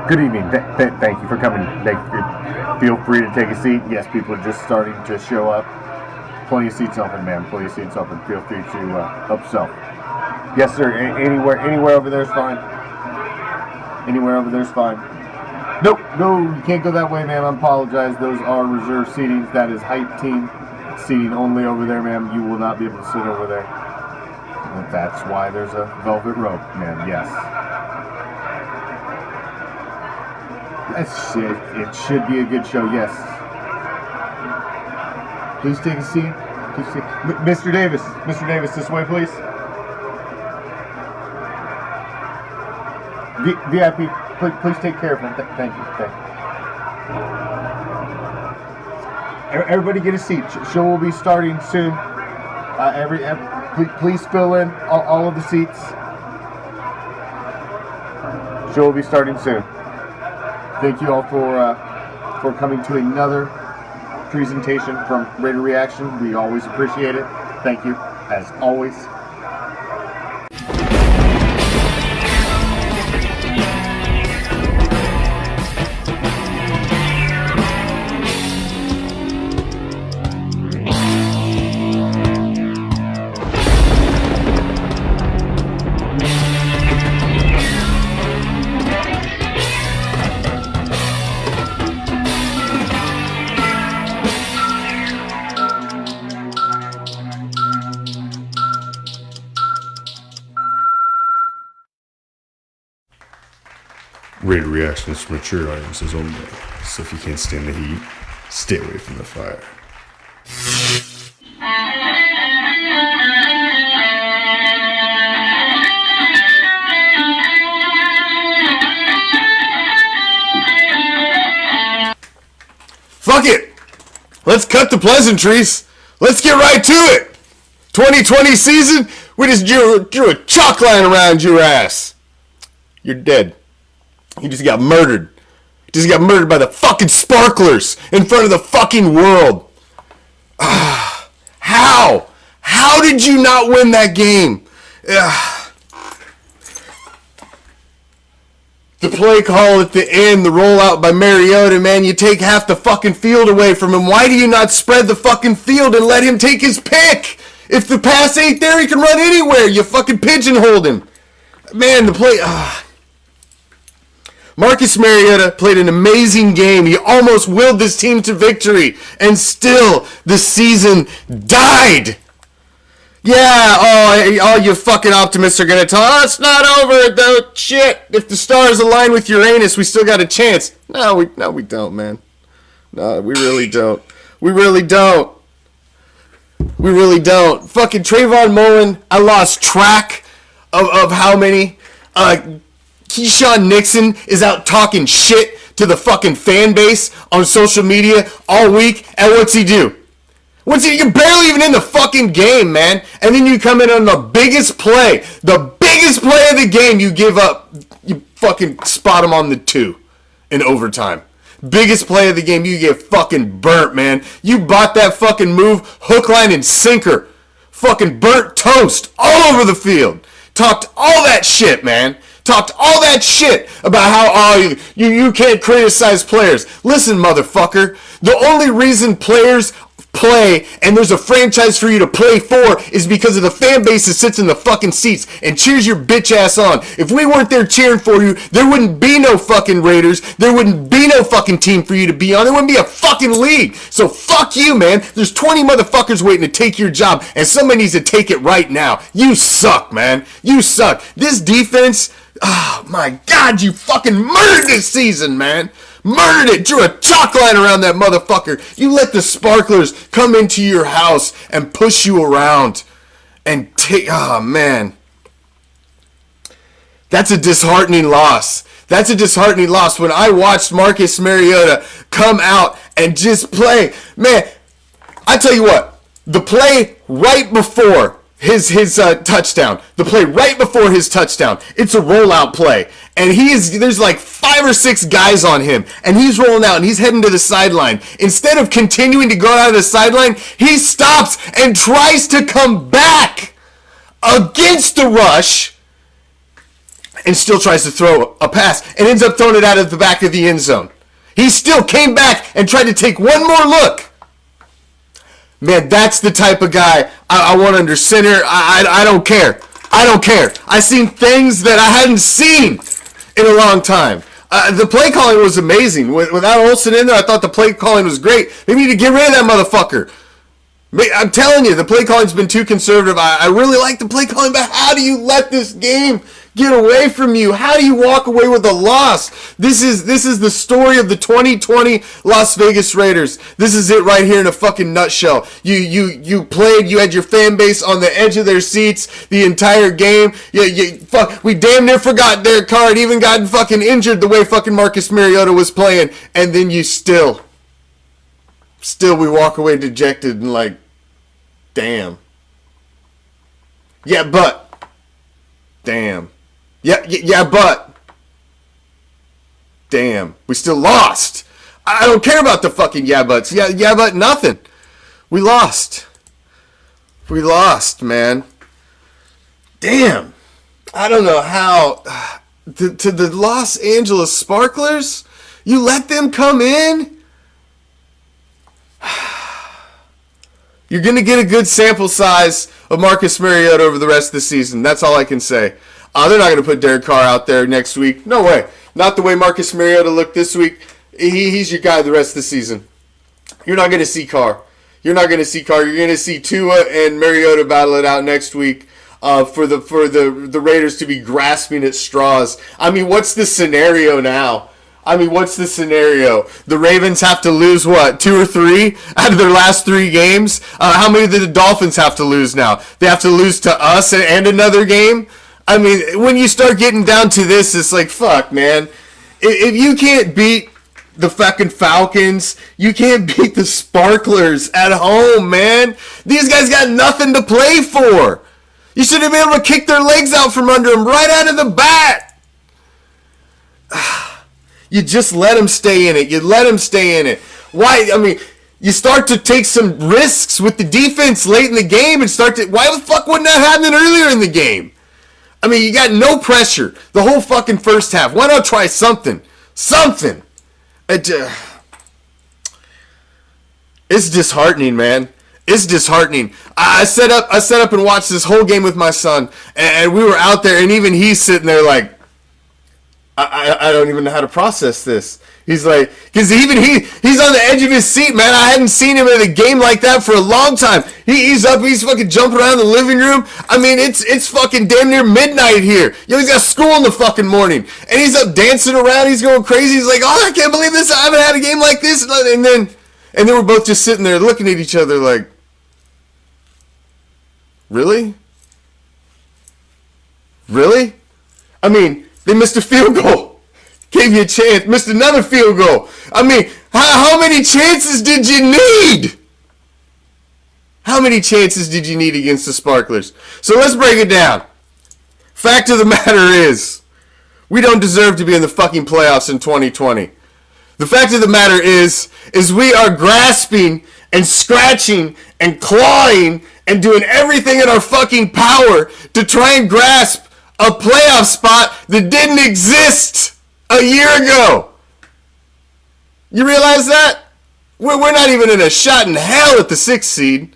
Good evening. Thank you for coming. Feel free to take a seat. Yes, people are just starting to show up. Plenty of seats open, ma'am. Plenty of seats open. Feel free to help yourself. Yes, sir. Anywhere over there is fine. Anywhere over there is fine. Nope, no, you can't go that way, ma'am. I apologize. Those are reserved seatings. That is hype team seating only over there, ma'am. You will not be able to sit over there. And that's why there's a velvet rope, ma'am. Yes. It should be a good show, yes. Please take a seat. Mr. Davis, this way, please. VIP, please take care of him. Thank you. Everybody get a seat. Show will be starting soon. Please fill in all of the seats. Show will be starting soon. Thank you all for coming to another presentation from Raider Reaction. We always appreciate it. Thank you, as always. Raider Reaction is for mature audiences only, so if you can't stand the heat, stay away from the fire. Fuck it! Let's cut the pleasantries. Let's get right to it! 2020 season, we just drew a chalk line around your ass. You're dead. You just got murdered. You just got murdered by the fucking sparklers in front of the fucking world. How? How did you not win that game? The play call at the end, the rollout by Mariota, man, you take half the fucking field away from him. Why do you not spread the fucking field and let him take his pick? If the pass ain't there, he can run anywhere. You fucking pigeonholed him. Man, the play... Marcus Mariota played an amazing game. He almost willed this team to victory. And still, the season died. Yeah, all you fucking optimists are going to tell us, it's not over, though. Shit, if the stars align with Uranus, we still got a chance. No, we don't, man. No, we really don't. We really don't. Fucking Trayvon Mullen, I lost track of how many... Keyshawn Nixon is out talking shit to the fucking fan base on social media all week, and what's he do? You're barely even in the fucking game, man, and then you come in on the biggest play of the game, you give up, you fucking spot him on the 2 in overtime. Biggest play of the game, you get fucking burnt, man. You bought that fucking move, hook, line, and sinker. Fucking burnt toast all over the field. Talked all that shit, man. Talked all that shit about how you can't criticize players. Listen, motherfucker, the only reason players play and there's a franchise for you to play for is because of the fan base that sits in the fucking seats and cheers your bitch ass on. If we weren't there cheering for you, there wouldn't be no fucking Raiders. There wouldn't be no fucking team for you to be on. There wouldn't be a fucking league. So fuck you, man. There's 20 motherfuckers waiting to take your job and somebody needs to take it right now. You suck, man. You suck. This defense... Oh, my God, you fucking murdered this season, man. Murdered it. Drew a chalk line around that motherfucker. You let the sparklers come into your house and push you around. And take... Oh, man. That's a disheartening loss. When I watched Marcus Mariota come out and just play. Man, I tell you what. The play right before... his touchdown. The play right before his touchdown. It's a rollout play. And there's like 5 or 6 guys on him. And he's rolling out and he's heading to the sideline. Instead of continuing to go out of the sideline, he stops and tries to come back against the rush and still tries to throw a pass and ends up throwing it out of the back of the end zone. He still came back and tried to take one more look. Man, that's the type of guy I want under center. I don't care. I don't care. I've seen things that I hadn't seen in a long time. The play calling was amazing. Without Olsen in there, I thought the play calling was great. They need to get rid of that motherfucker. I'm telling you, the play calling's been too conservative. I really like the play calling, but how do you let this game get away from you? How do you walk away with a loss? This is the story of the 2020 Las Vegas Raiders. This is it right here in a fucking nutshell. You played, you had your fan base on the edge of their seats the entire game. We damn near forgot Derek Carr had even gotten fucking injured the way fucking Marcus Mariota was playing, and then you still we walk away dejected and like, damn. Yeah, but. Damn. Yeah, but. Damn. We still lost. I don't care about the fucking yeah buts. Yeah, but nothing. We lost. We lost, man. Damn. I don't know how. To the Los Angeles Sparklers? You let them come in? You're going to get a good sample size of Marcus Mariota over the rest of the season. That's all I can say. They're not going to put Derek Carr out there next week. No way. Not the way Marcus Mariota looked this week. He's your guy the rest of the season. You're not going to see Carr. You're not going to see Carr. You're going to see Tua and Mariota battle it out next week for the Raiders to be grasping at straws. I mean, what's the scenario now? What's the scenario? The Ravens have to lose, 2 or 3 out of their last 3 games? How many do the Dolphins have to lose now? They have to lose to us and another game? I mean, when you start getting down to this, it's like, fuck, man. If you can't beat the fucking Falcons, you can't beat the Sparklers at home, man. These guys got nothing to play for. You should have been able to kick their legs out from under them right out of the bat. You just let them stay in it. You let them stay in it. Why? I mean, you start to take some risks with the defense late in the game and why the fuck wouldn't that happen earlier in the game? I mean, you got no pressure the whole fucking first half. Why not try something? Something. It's disheartening, man. It's disheartening. I set up and watched this whole game with my son, and we were out there, and even he's sitting there like, I don't even know how to process this. He's like, because even he's on the edge of his seat, man. I hadn't seen him in a game like that for a long time. He's up, he's fucking jumping around the living room. I mean, it's fucking damn near midnight here. He's got school in the fucking morning, and he's up dancing around. He's going crazy. He's like, oh, I can't believe this. I haven't had a game like this. And then we're both just sitting there looking at each other like, really? Really? I mean, they missed a field goal. Gave you a chance. Missed another field goal. I mean, how many chances did you need? How many chances did you need against the Sparklers? So let's break it down. Fact of the matter is, we don't deserve to be in the fucking playoffs in 2020. The fact of the matter is we are grasping and scratching and clawing and doing everything in our fucking power to try and grasp a playoff spot that didn't exist a year ago. You realize that? We're not even in a shot in hell at the 6th seed.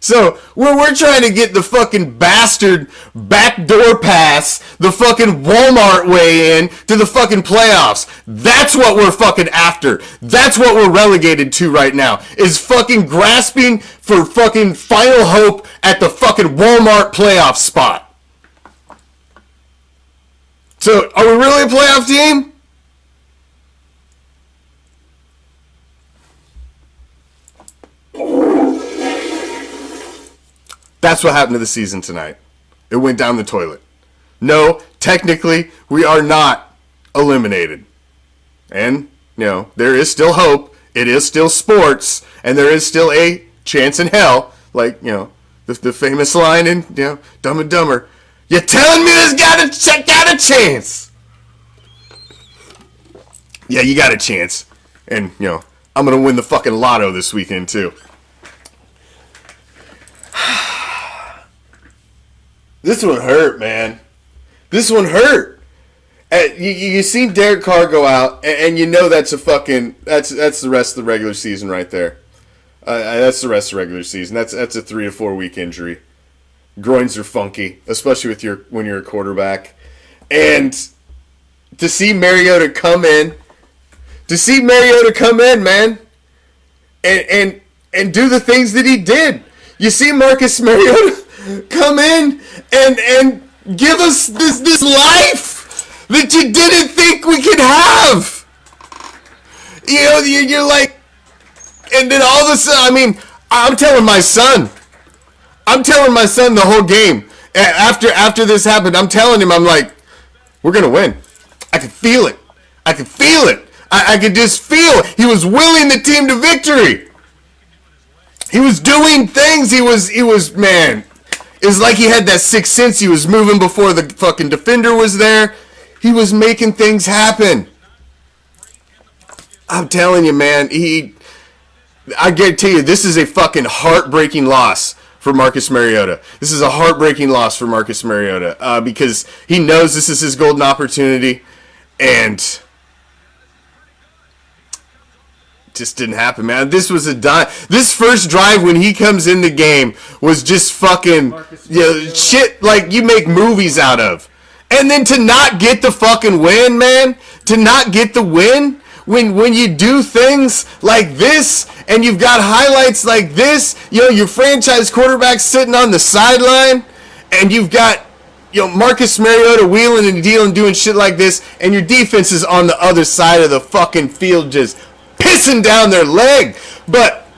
So we're trying to get the fucking bastard backdoor pass, the fucking Walmart way in to the fucking playoffs. That's what we're fucking after. That's what we're relegated to right now, is fucking grasping for fucking final hope at the fucking Walmart playoff spot. So, are we really a playoff team? That's what happened to the season tonight. It went down the toilet. No, technically, we are not eliminated. And, there is still hope. It is still sports. And there is still a chance in hell. Like, the famous line in, Dumb and Dumber. You're telling me there's got a chance? Yeah, you got a chance. And, I'm going to win the fucking lotto this weekend, too. This one hurt, man. This one hurt. You seen Derek Carr go out, and you know that's the rest of the regular season right there. That's the rest of the regular season. That's a 3 to 4 week injury. Groins are funky, especially when you're a quarterback. And to see Mariota come in, man, and do the things that he did. You see Marcus Mariota come in and give us this life that you didn't think we could have. You know, you're like, and then all of a sudden, I mean, I'm telling my son the whole game. After this happened, I'm telling him, I'm like, we're going to win. I could feel it. I could just feel he was willing the team to victory. He was doing things. He was, man, it's like he had that sixth sense. He was moving before the fucking defender was there. He was making things happen. I'm telling you, man, I guarantee you, this is a fucking heartbreaking loss for Marcus Mariota. This is a heartbreaking loss for Marcus Mariota because he knows this is his golden opportunity, and just didn't happen, man. This was this first drive when he comes in the game was just fucking shit like you make movies out of. And then to not get the fucking win, man, to not get the win when you do things like this and you've got highlights like this, you know, your franchise quarterback sitting on the sideline and you've got, you know, Marcus Mariota wheeling and dealing doing shit like this, and your defense is on the other side of the fucking field just pissing down their leg. But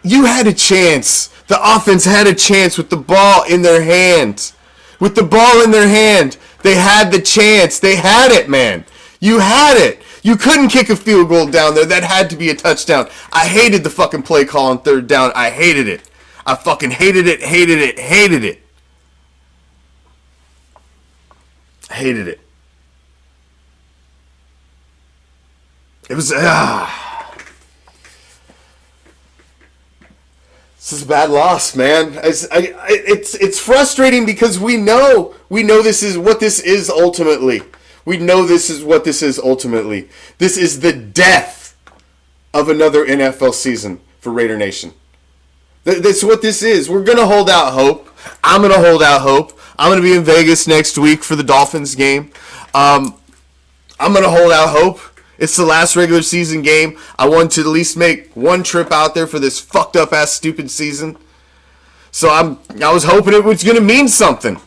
you had a chance. The offense had a chance with the ball in their hand. With the ball in their hand, they had the chance. They had it, man. You had it. You couldn't kick a field goal down there. That had to be a touchdown. I hated the fucking play call on third down. I hated it. I fucking hated it. Hated it. It was, this is a bad loss, man. It's frustrating because we know this is what this is ultimately. This is the death of another NFL season for Raider Nation. That's what this is. We're going to hold out hope. I'm going to hold out hope. I'm going to be in Vegas next week for the Dolphins game. I'm going to hold out hope. It's the last regular season game. I want to at least make one trip out there for this fucked up ass stupid season. So I was hoping it was going to mean something.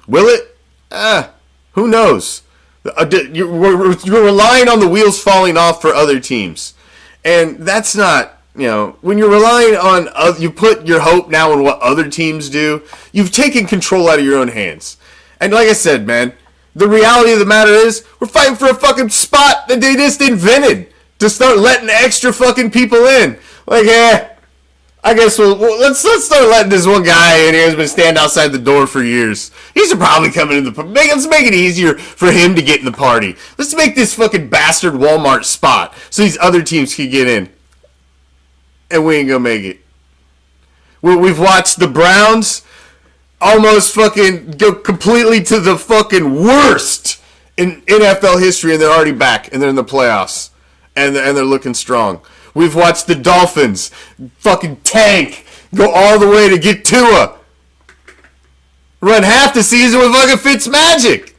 Will it? Who knows? You're relying on the wheels falling off for other teams. And that's not, you know, when you're relying on, you put your hope now on what other teams do, you've taken control out of your own hands. And like I said, man, the reality of the matter is, we're fighting for a fucking spot that they just invented to start letting extra fucking people in. Like, I guess let's start letting this one guy in here who's been standing outside the door for years. He should probably come into the let's make it easier for him to get in the party. Let's make this fucking bastard Walmart spot so these other teams can get in. And we ain't gonna make it. We've watched the Browns almost fucking go completely to the fucking worst in NFL history, and they're already back, and they're in the playoffs, and they're looking strong. We've watched the Dolphins fucking tank, go all the way to get Tua, run half the season with fucking Fitzmagic,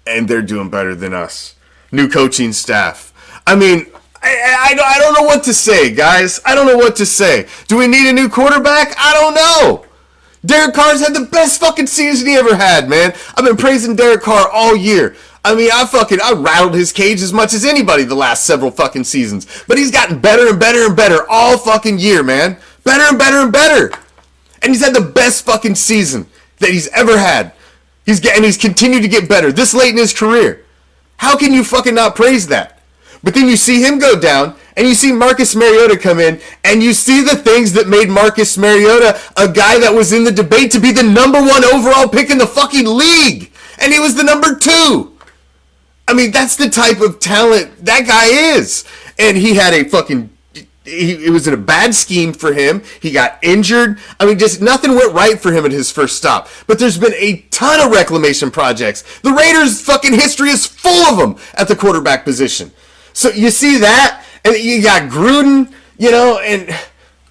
and they're doing better than us. New coaching staff. I mean, I don't know what to say, guys. I don't know what to say. Do we need a new quarterback? I don't know. Derek Carr's had the best fucking season he ever had, man. I've been praising Derek Carr all year. I mean, I rattled his cage as much as anybody the last several fucking seasons. But he's gotten better and better and better all fucking year, man. Better and better and better. And he's had the best fucking season that he's ever had. He's continued to get better this late in his career. How can you fucking not praise that? But then you see him go down, and you see Marcus Mariota come in, and you see the things that made Marcus Mariota a guy that was in the debate to be the number 1 overall pick in the fucking league. And he was the number 2. I mean, that's the type of talent that guy is. And he had a fucking it was in a bad scheme for him. He got injured. I mean, just nothing went right for him at his first stop. But there's been a ton of reclamation projects. The Raiders' fucking history is full of them at the quarterback position. So you see that, and you got Gruden, and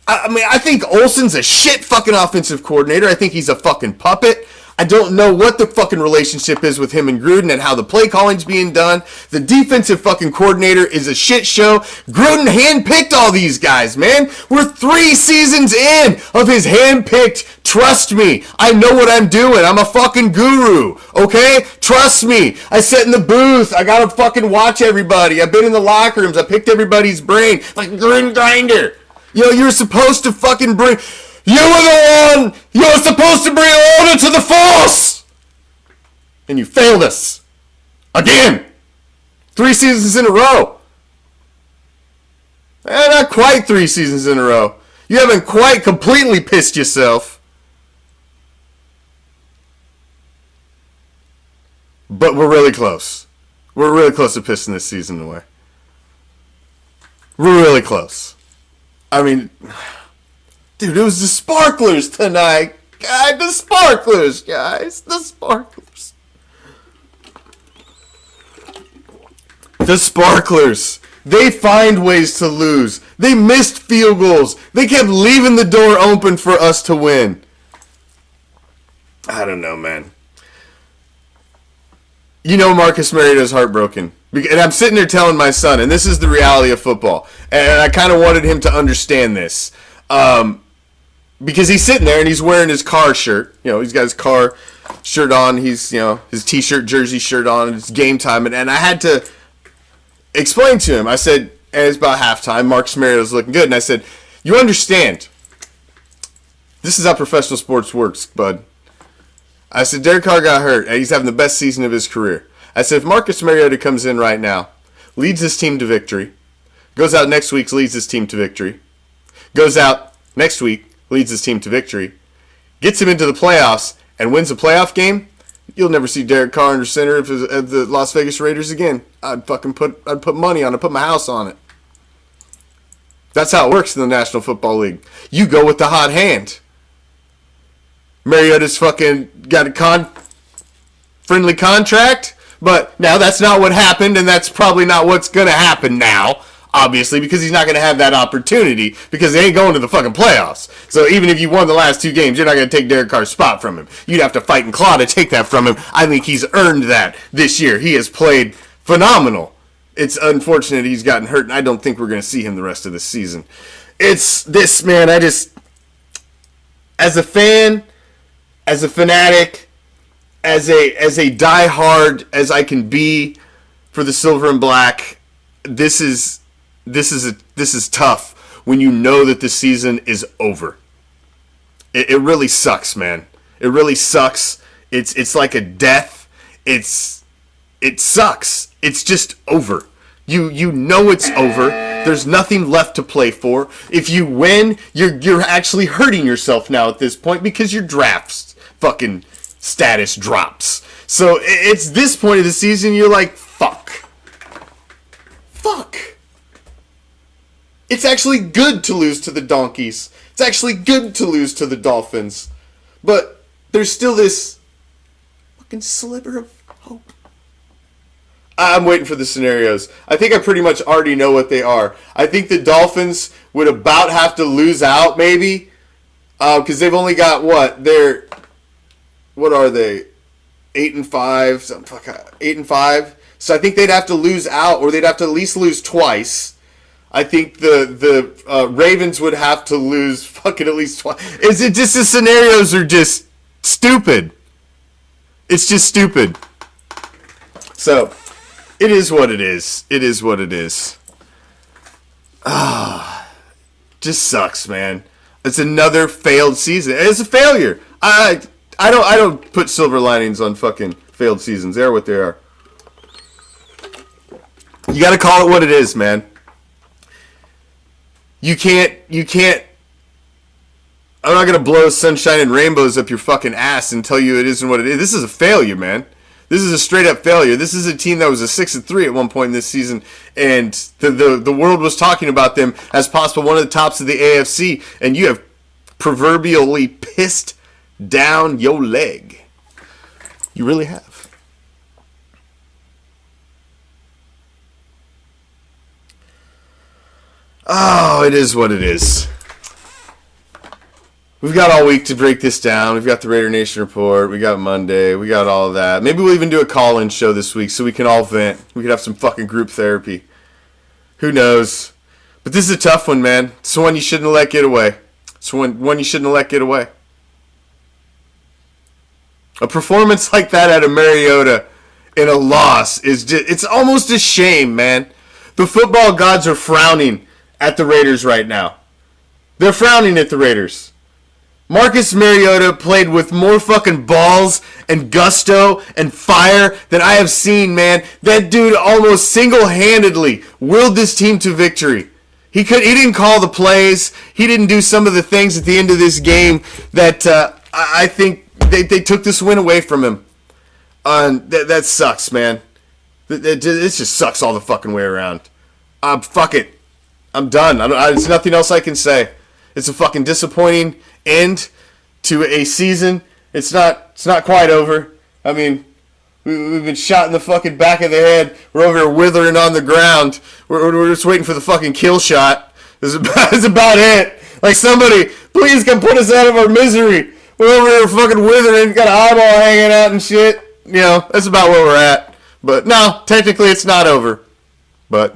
I mean, I think Olsen's a shit fucking offensive coordinator. I think he's a fucking puppet. I don't know what the fucking relationship is with him and Gruden and how the play calling's being done. The defensive fucking coordinator is a shit show. Gruden handpicked all these guys, man. We're 3 seasons in of his handpicked. Trust me. I know what I'm doing. I'm a fucking guru. Okay? Trust me. I sit in the booth. I gotta fucking watch everybody. I've been in the locker rooms. I picked everybody's brain. Like Gruden Grinder. You're supposed to fucking bring... You were the one! You were supposed to bring order to the force! And you failed us. Again! 3 seasons in a row. Not quite 3 seasons in a row. You haven't quite completely pissed yourself. But we're really close. We're really close to pissing this season away. We're really close. I mean... Dude, it was the Sparklers tonight. God, the Sparklers, guys. The Sparklers. The Sparklers. They find ways to lose. They missed field goals. They kept leaving the door open for us to win. I don't know, man. Marcus Mariota's heartbroken. And I'm sitting there telling my son, and this is the reality of football. And I kind of wanted him to understand this. Because he's sitting there and he's wearing his car shirt. He's got his car shirt on. He's, his t-shirt, jersey shirt on. It's game time. And I had to explain to him. I said, and it's about halftime. Marcus Mariota's looking good. And I said, you understand. This is how professional sports works, bud. I said, Derek Carr got hurt. And he's having the best season of his career. I said, if Marcus Mariota comes in right now, leads his team to victory, goes out next week, leads his team to victory, goes out next week, leads his team to victory, gets him into the playoffs, and wins a playoff game, you'll never see Derek Carr under center of the Las Vegas Raiders again. I'd put money on it, put my house on it. That's how it works in the National Football League. You go with the hot hand. Mariota's fucking got a friendly contract, but now that's not what happened, and that's probably not what's going to happen now. Obviously, because he's not going to have that opportunity because they ain't going to the fucking playoffs. So even if you won the last 2 games, you're not going to take Derek Carr's spot from him. You'd have to fight and claw to take that from him. I think he's earned that this year. He has played phenomenal. It's unfortunate he's gotten hurt, and I don't think we're going to see him the rest of the season. It's this, man, as a fan, as a fanatic, as a diehard as I can be for the silver and black, this is tough when you know that the season is over. It really sucks, man. It really sucks. It's like a death. It sucks. It's just over. You know it's over. There's nothing left to play for. If you win, you're actually hurting yourself now at this point because your draft's fucking status drops. So it's this point of the season you're like, fuck. It's actually good to lose to the Donkeys. It's actually good to lose to the Dolphins. But there's still this fucking sliver of hope. I'm waiting for the scenarios. I think I pretty much already know what they are. I think the Dolphins would about have to lose out, maybe. Because they've only got, what are they? 8-5. 8-5. So I think they'd have to lose out, or they'd have to at least lose twice. I think the Ravens would have to lose fucking at least twice. Is it just the scenarios are just stupid? It's just stupid. So, it is what it is. It is what it is. Just sucks, man. It's another failed season. It's a failure. I don't put silver linings on fucking failed seasons. They're what they are. You got to call it what it is, man. You can't, I'm not going to blow sunshine and rainbows up your fucking ass and tell you it isn't what it is. This is a failure, man. This is a straight up failure. This is a team that was a 6-3 at one point in this season, and the world was talking about them as possible one of the tops of the AFC, and you have proverbially pissed down your leg. You really have. Oh, it is what it is. We've got all week to break this down. We've got the Raider Nation report. We got Monday. We got all of that. Maybe we'll even do a call-in show this week so we can all vent. We could have some fucking group therapy. Who knows? But this is a tough one, man. It's one you shouldn't have let get away. It's one you shouldn't have let get away. A performance like that out of Mariota in a loss is just, it's almost a shame, man. The football gods are frowning at the Raiders right now. They're frowning at the Raiders. Marcus Mariota played with more fucking balls and gusto and fire than I have seen, man. That dude almost single-handedly willed this team to victory. He didn't call the plays. He didn't do some of the things at the end of this game that I think they took this win away from him. That sucks, man. It just sucks all the fucking way around. Fuck it. I'm done. There's nothing else I can say. It's a fucking disappointing end to a season. It's not quite over. I mean, we've been shot in the fucking back of the head. We're over here withering on the ground. We're just waiting for the fucking kill shot. That's about it. Like, somebody, please come put us out of our misery. We're over here fucking withering, got an eyeball hanging out and shit. You know, that's about where we're at. But no, technically it's not over. But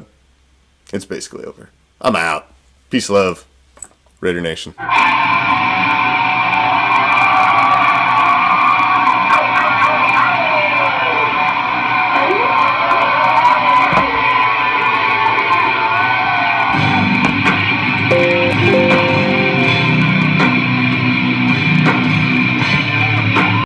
it's basically over. I'm out. Peace, love. Raider Nation.